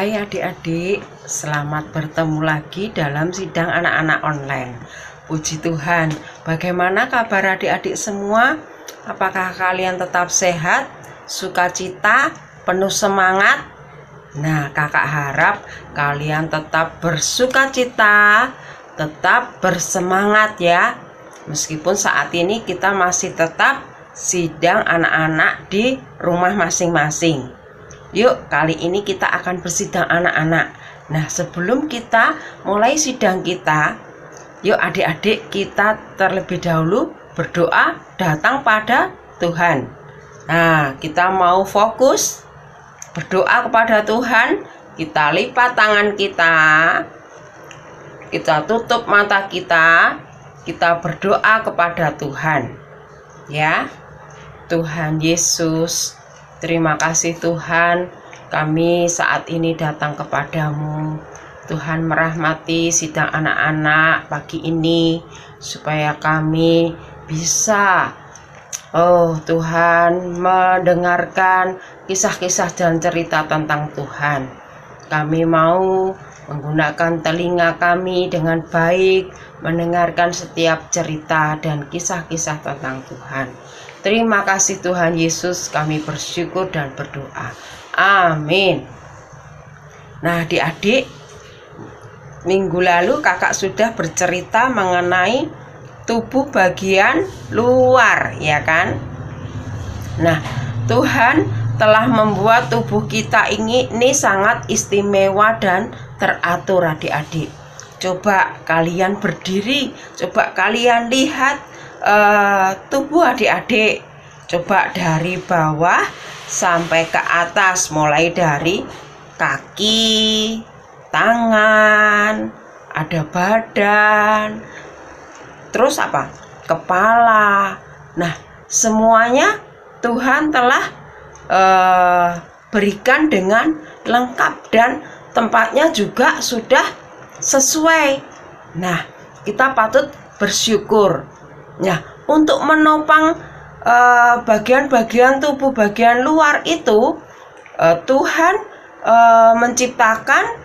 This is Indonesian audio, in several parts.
Hai adik-adik, selamat bertemu lagi dalam sidang anak-anak online. Puji Tuhan, bagaimana kabar adik-adik semua? Apakah kalian tetap sehat, sukacita, penuh semangat? Nah, kakak harap kalian tetap bersukacita, tetap bersemangat ya. Meskipun saat ini kita masih tetap sidang anak-anak di rumah masing-masing. Yuk, kali ini kita akan bersidang anak-anak. Nah, sebelum kita mulai sidang kita, yuk adik-adik kita terlebih dahulu berdoa datang pada Tuhan. Nah, kita mau fokus berdoa kepada Tuhan. Kita lipat tangan kita tutup mata kita berdoa kepada Tuhan. Ya, Tuhan Yesus, terima kasih Tuhan, kami saat ini datang kepadamu. Tuhan merahmati sidang anak-anak pagi ini, supaya kami bisa, oh Tuhan, mendengarkan kisah-kisah dan cerita tentang Tuhan. Kami mau menggunakan telinga kami dengan baik, mendengarkan setiap cerita dan kisah-kisah tentang Tuhan. Terima kasih Tuhan Yesus, kami bersyukur dan berdoa. Amin. Nah, adik-adik, minggu lalu kakak sudah bercerita mengenai tubuh bagian luar, ya kan? Nah, Tuhan telah membuat tubuh kita ini sangat istimewa dan teratur adik-adik. Coba kalian berdiri, coba kalian lihat tubuh adik-adik. Coba dari bawah sampai ke atas, mulai dari kaki, tangan, ada badan, terus apa? Kepala. Nah, semuanya Tuhan telah berikan dengan lengkap dan tempatnya juga sudah sesuai. Nah, kita patut bersyukur. Nah, untuk menopang bagian-bagian tubuh bagian luar itu, Tuhan menciptakan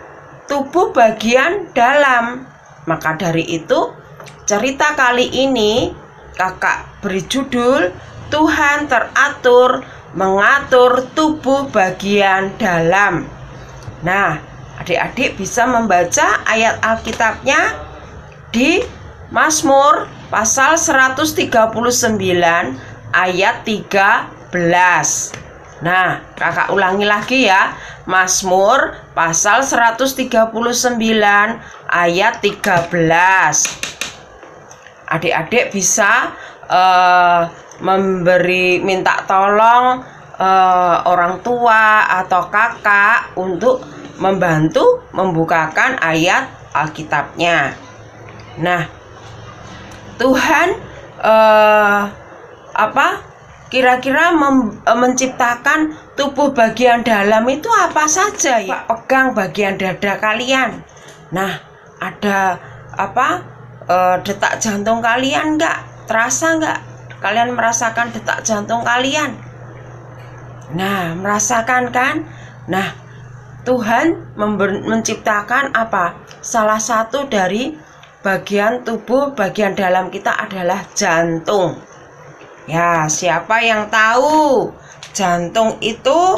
tubuh bagian dalam. Maka dari itu, cerita kali ini kakak beri judul Tuhan teratur mengatur tubuh bagian dalam. Nah, adik-adik bisa membaca ayat Alkitabnya di Mazmur pasal 139 ayat 13. Nah, kakak ulangi lagi ya. Mazmur pasal 139 ayat 13. Adik-adik bisa minta tolong orang tua atau kakak untuk membantu membukakan ayat Alkitabnya. Nah, Tuhan kira-kira menciptakan tubuh bagian dalam itu apa saja ya? Pegang bagian dada kalian. Nah, ada detak jantung kalian enggak? Terasa enggak? Kalian merasakan detak jantung kalian? Nah, merasakan kan? Nah, Tuhan menciptakan apa? Salah satu dari bagian tubuh bagian dalam kita adalah jantung. Ya, siapa yang tahu jantung itu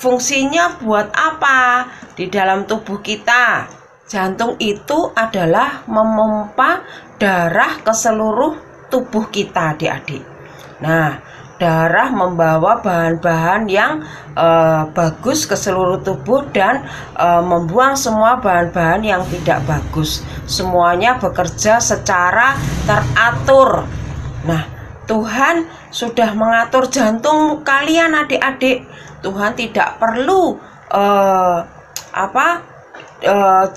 fungsinya buat apa di dalam tubuh kita? Jantung itu adalah memompa darah ke seluruh tubuh kita, adik-adik. Nah, darah membawa bahan-bahan yang bagus ke seluruh tubuh dan membuang semua bahan-bahan yang tidak bagus. Semuanya bekerja secara teratur. Nah, Tuhan sudah mengatur jantung kalian adik-adik. Tuhan tidak perlu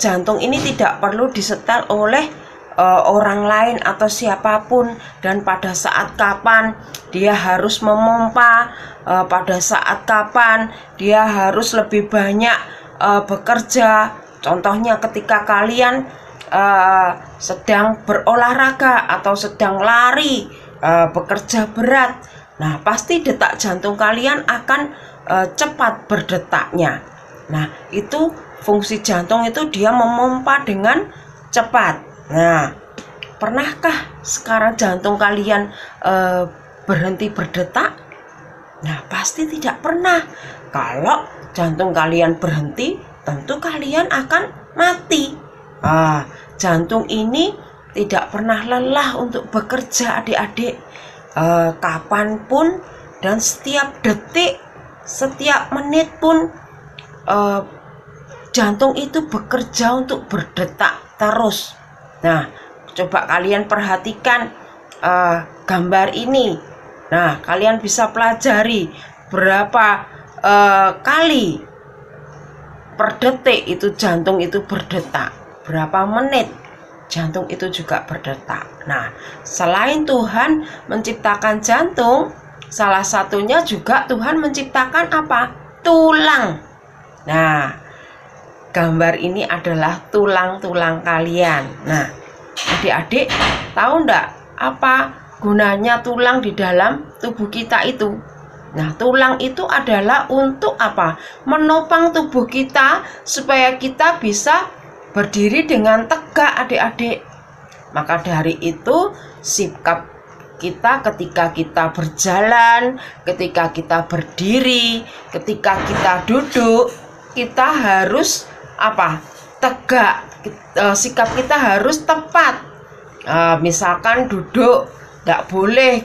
jantung ini tidak perlu disetel oleh orang lain atau siapapun, dan pada saat kapan dia harus memompa, pada saat kapan dia harus lebih banyak bekerja. Contohnya ketika kalian sedang berolahraga atau sedang lari, bekerja berat, nah pasti detak jantung kalian akan cepat berdetaknya. Nah, itu fungsi jantung itu dia memompa dengan cepat. Nah, pernahkah sekarang jantung kalian berhenti berdetak? Nah, pasti tidak pernah. Kalau jantung kalian berhenti, tentu kalian akan mati. Jantung ini tidak pernah lelah untuk bekerja, adik-adik. Kapanpun dan setiap detik, setiap menit pun jantung itu bekerja untuk berdetak terus. Nah, coba kalian perhatikan gambar ini. Nah, kalian bisa pelajari berapa kali per detik itu jantung itu berdetak, berapa menit jantung itu juga berdetak. Nah, selain Tuhan menciptakan jantung, salah satunya juga Tuhan menciptakan apa? Tulang. Nah, gambar ini adalah tulang-tulang kalian. Nah, adik-adik tahu enggak apa gunanya tulang di dalam tubuh kita itu? Nah, tulang itu adalah untuk apa? Menopang tubuh kita supaya kita bisa berdiri dengan tegak, adik-adik. Maka dari itu sikap kita ketika kita berjalan, ketika kita berdiri, ketika kita duduk, kita harus apa? Tegak. Sikap kita harus tepat. Misalkan duduk tidak boleh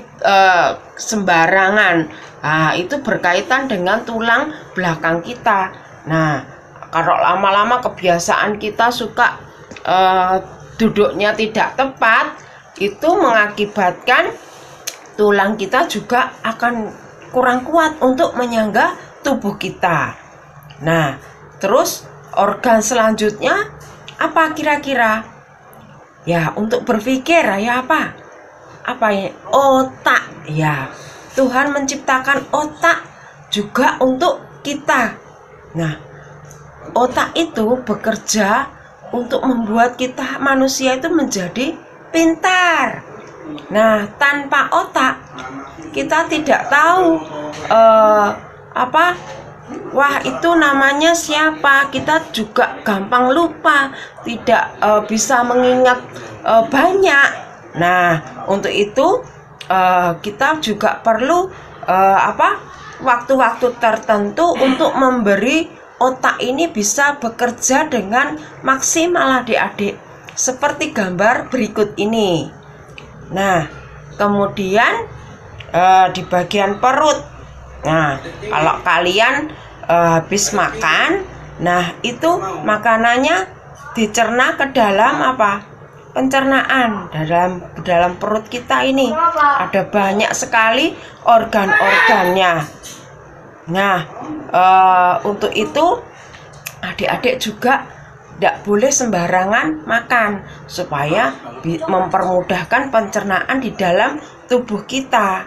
sembarangan. Itu berkaitan dengan tulang belakang kita. Nah, kalau lama-lama kebiasaan kita suka duduknya tidak tepat, itu mengakibatkan tulang kita juga akan kurang kuat untuk menyangga tubuh kita. Nah, terus organ selanjutnya apa kira-kira? Ya, untuk berpikir ya apa? Apa ya? Otak. Ya, Tuhan menciptakan otak juga untuk kita. Nah, otak itu bekerja untuk membuat kita manusia itu menjadi pintar. Nah, tanpa otak kita tidak tahu wah itu namanya siapa. Kita juga gampang lupa, tidak bisa mengingat banyak. Nah, untuk itu kita juga perlu waktu-waktu tertentu untuk memberi otak ini bisa bekerja dengan maksimal, adik-adik, seperti gambar berikut ini. Nah, kemudian di bagian perut. Nah, kalau kalian habis makan, nah itu makanannya dicerna ke dalam apa? Pencernaan. Dalam perut kita ini ada banyak sekali organ-organnya. Nah, untuk itu adik-adik juga tidak boleh sembarangan makan supaya mempermudahkan pencernaan di dalam tubuh kita.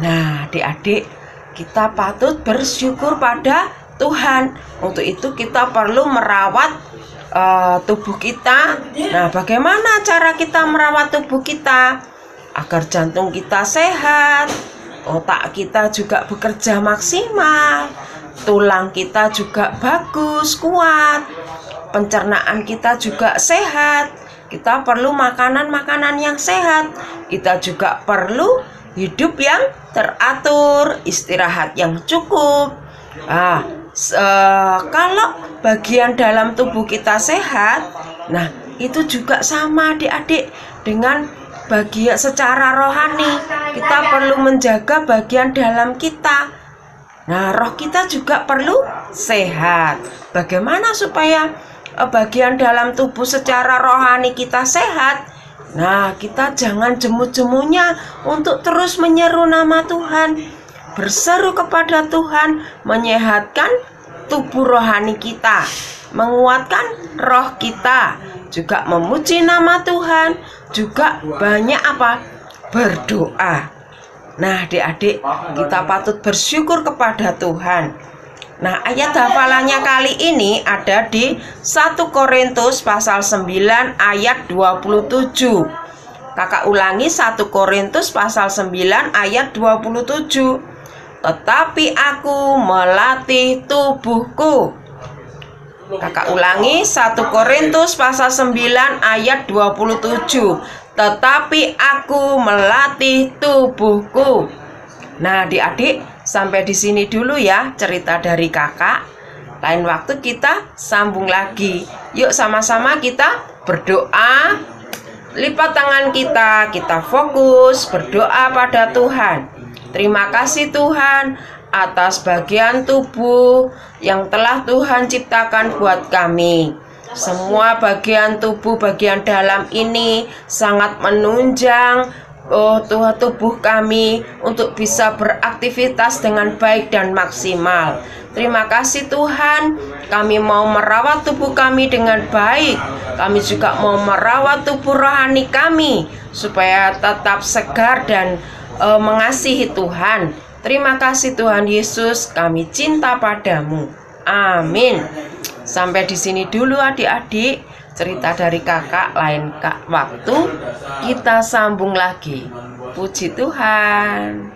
Nah, adik-adik, kita patut bersyukur pada Tuhan. Untuk itu kita perlu merawat tubuh kita. Nah, bagaimana cara kita merawat tubuh kita agar jantung kita sehat, otak kita juga bekerja maksimal, tulang kita juga bagus, kuat, pencernaan kita juga sehat. Kita perlu makanan-makanan yang sehat. Kita juga perlu hidup yang teratur, istirahat yang cukup. Kalau bagian dalam tubuh kita sehat, nah itu juga sama, adik-adik, dengan bagian secara rohani. Kita perlu menjaga bagian dalam kita. Nah, roh kita juga perlu sehat. Bagaimana supaya bagian dalam tubuh secara rohani kita sehat? Nah, kita jangan jemu-jemunya untuk terus menyeru nama Tuhan, berseru kepada Tuhan, menyehatkan tubuh rohani kita, menguatkan roh kita, juga memuji nama Tuhan, juga banyak berdoa. Nah, adik-adik, kita patut bersyukur kepada Tuhan. Nah, ayat hafalannya kali ini ada di 1 Korintus pasal 9 ayat 27. Kakak ulangi, 1 Korintus pasal 9 ayat 27. Tetapi aku melatih tubuhku Kakak ulangi, 1 Korintus pasal 9 ayat 27. Tetapi aku melatih tubuhku. Nah, adik-adik, sampai di sini dulu ya cerita dari kakak. Lain waktu kita sambung lagi. Yuk sama-sama kita berdoa. Lipat tangan kita fokus berdoa pada Tuhan. Terima kasih Tuhan atas bagian tubuh yang telah Tuhan ciptakan buat kami. Semua bagian tubuh, bagian dalam ini sangat menunjang Tuhan tubuh kami untuk bisa beraktivitas dengan baik dan maksimal. Terima kasih Tuhan, kami mau merawat tubuh kami dengan baik. Kami juga mau merawat tubuh rohani kami supaya tetap segar dan mengasihi Tuhan. Terima kasih Tuhan Yesus, kami cinta padamu. Amin. Sampai di sini dulu adik-adik cerita dari kakak. Lain waktu kita sambung lagi. Puji Tuhan.